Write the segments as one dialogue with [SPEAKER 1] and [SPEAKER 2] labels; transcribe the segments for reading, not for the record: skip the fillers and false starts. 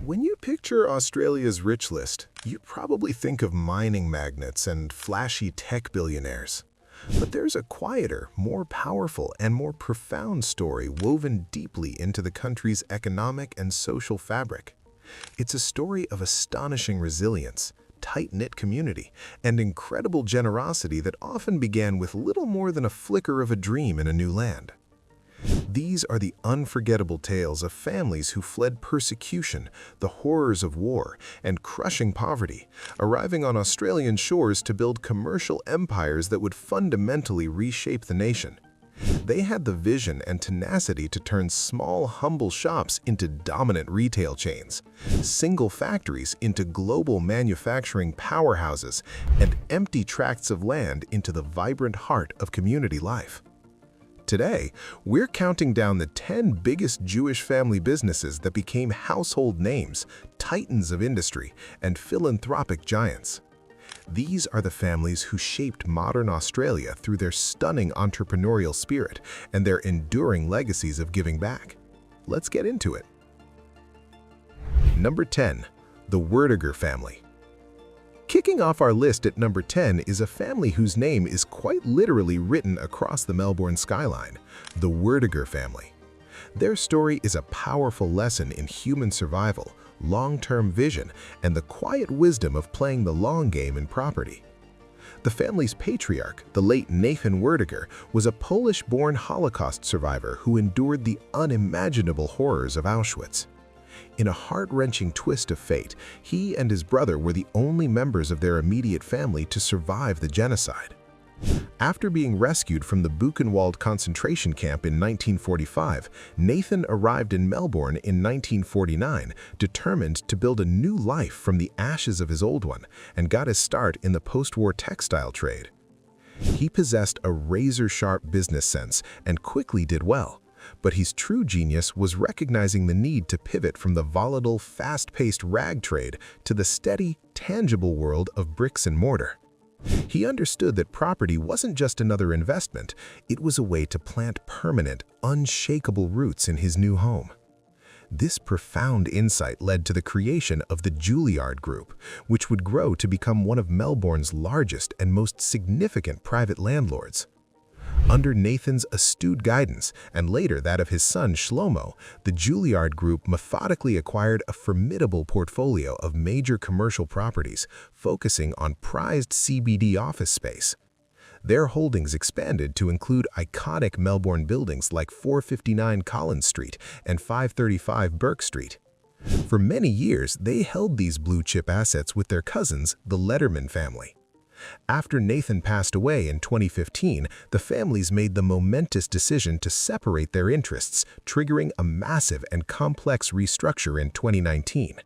[SPEAKER 1] When you picture Australia's rich list, you probably think of mining magnates and flashy tech billionaires. But there's a quieter, more powerful, and more profound story woven deeply into the country's economic and social fabric. It's a story of astonishing resilience, tight-knit community, and incredible generosity that often began with little more than a flicker of a dream in a new land. These are the unforgettable tales of families who fled persecution, the horrors of war, and crushing poverty, arriving on Australian shores to build commercial empires that would fundamentally reshape the nation. They had the vision and tenacity to turn small, humble shops into dominant retail chains, single factories into global manufacturing powerhouses, and empty tracts of land into the vibrant heart of community life. Today, we're counting down the 10 biggest Jewish family businesses that became household names, titans of industry, and philanthropic giants. These are the families who shaped modern Australia through their stunning entrepreneurial spirit and their enduring legacies of giving back. Let's get into it. Number 10. The Werdiger family. Kicking off our list at number 10 is a family whose name is quite literally written across the Melbourne skyline, the Werdiger family. Their story is a powerful lesson in human survival, long-term vision, and the quiet wisdom of playing the long game in property. The family's patriarch, the late Nathan Werdiger, was a Polish-born Holocaust survivor who endured the unimaginable horrors of Auschwitz. In a heart-wrenching twist of fate, he and his brother were the only members of their immediate family to survive the genocide. After being rescued from the Buchenwald concentration camp in 1945, Nathan arrived in Melbourne in 1949, determined to build a new life from the ashes of his old one, and got his start in the post-war textile trade. He possessed a razor-sharp business sense and quickly did well. But his true genius was recognizing the need to pivot from the volatile, fast-paced rag trade to the steady, tangible world of bricks and mortar. He understood that property wasn't just another investment, it was a way to plant permanent, unshakable roots in his new home. This profound insight led to the creation of the Juilliard Group, which would grow to become one of Melbourne's largest and most significant private landlords. Under Nathan's astute guidance, and later that of his son Shlomo, the Juilliard Group methodically acquired a formidable portfolio of major commercial properties, focusing on prized CBD office space. Their holdings expanded to include iconic Melbourne buildings like 459 Collins Street and 535 Burke Street. For many years, they held these blue-chip assets with their cousins, the Letterman family. After Nathan passed away in 2015, the families made the momentous decision to separate their interests, triggering a massive and complex restructure in 2019.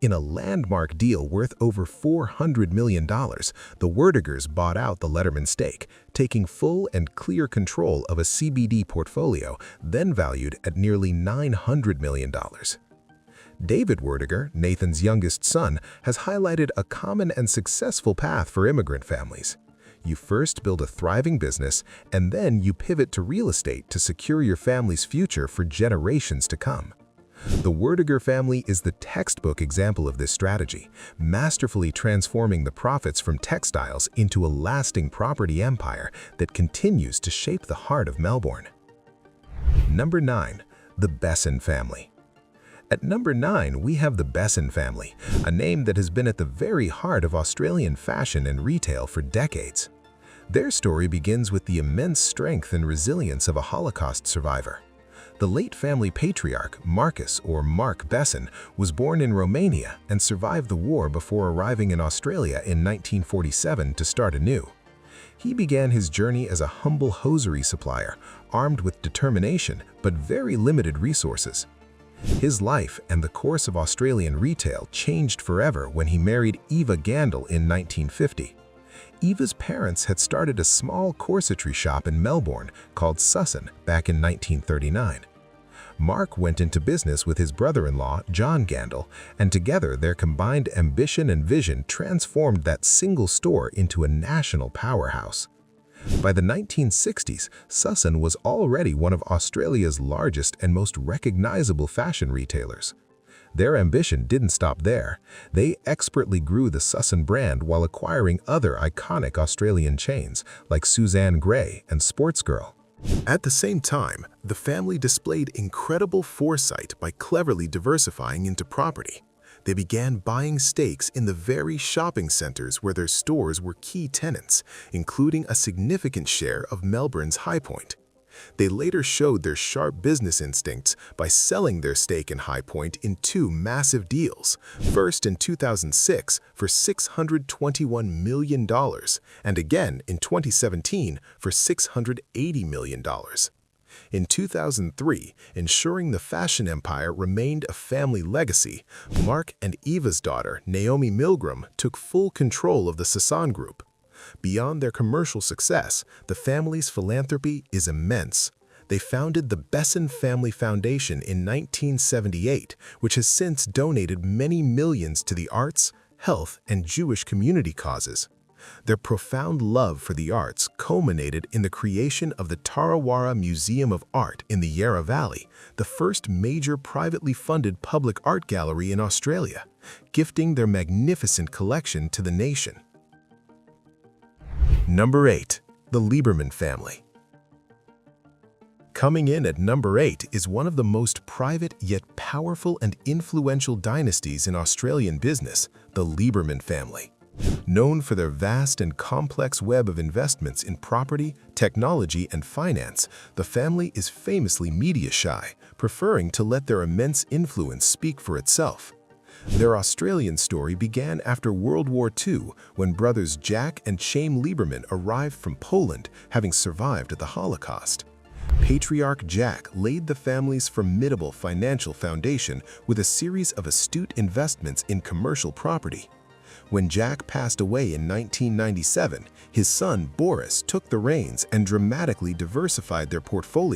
[SPEAKER 1] In a landmark deal worth over $400 million, the Werdigers bought out the Letterman stake, taking full and clear control of a CBD portfolio then valued at nearly $900 million. David Werdiger, Nathan's youngest son, has highlighted a common and successful path for immigrant families. You first build a thriving business, and then you pivot to real estate to secure your family's future for generations to come. The Werdiger family is the textbook example of this strategy, masterfully transforming the profits from textiles into a lasting property empire that continues to shape the heart of Melbourne. Number 9. The Besson family. At number 9, we have the Besson family, a name that has been at the very heart of Australian fashion and retail for decades. Their story begins with the immense strength and resilience of a Holocaust survivor. The late family patriarch, Marcus or Mark Besson, was born in Romania and survived the war before arriving in Australia in 1947 to start anew. He began his journey as a humble hosiery supplier, armed with determination but very limited resources. His life and the course of Australian retail changed forever when he married Eva Gandel in 1950. Eva's parents had started a small corsetry shop in Melbourne called Sussan back in 1939. Mark went into business with his brother-in-law, John Gandel, and together their combined ambition and vision transformed that single store into a national powerhouse. By the 1960s, Sussan was already one of Australia's largest and most recognizable fashion retailers. Their ambition didn't stop there. They expertly grew the Sussan brand while acquiring other iconic Australian chains like Suzanne Grey and Sportsgirl. At the same time, the family displayed incredible foresight by cleverly diversifying into property. They began buying stakes in the very shopping centers where their stores were key tenants, including a significant share of Melbourne's High Point. They later showed their sharp business instincts by selling their stake in High Point in two massive deals, first in 2006 for $621 million, and again in 2017 for $680 million. In 2003, ensuring the fashion empire remained a family legacy, Mark and Eva's daughter, Naomi Milgram, took full control of the Sussan Group. Beyond their commercial success, the family's philanthropy is immense. They founded the Besson Family Foundation in 1978, which has since donated many millions to the arts, health, and Jewish community causes. Their profound love for the arts culminated in the creation of the Tarawara Museum of Art in the Yarra Valley, the first major privately funded public art gallery in Australia, gifting their magnificent collection to the nation. Number 8. The Lieberman Family. Coming in at number 8 is one of the most private yet powerful and influential dynasties in Australian business, the Lieberman family. Known for their vast and complex web of investments in property, technology, and finance, the family is famously media-shy, preferring to let their immense influence speak for itself. Their Australian story began after World War II, when brothers Jack and Chaim Lieberman arrived from Poland, having survived the Holocaust. Patriarch Jack laid the family's formidable financial foundation with a series of astute investments in commercial property. When Jack passed away in 1997, his son Boris took the reins and dramatically diversified their portfolio.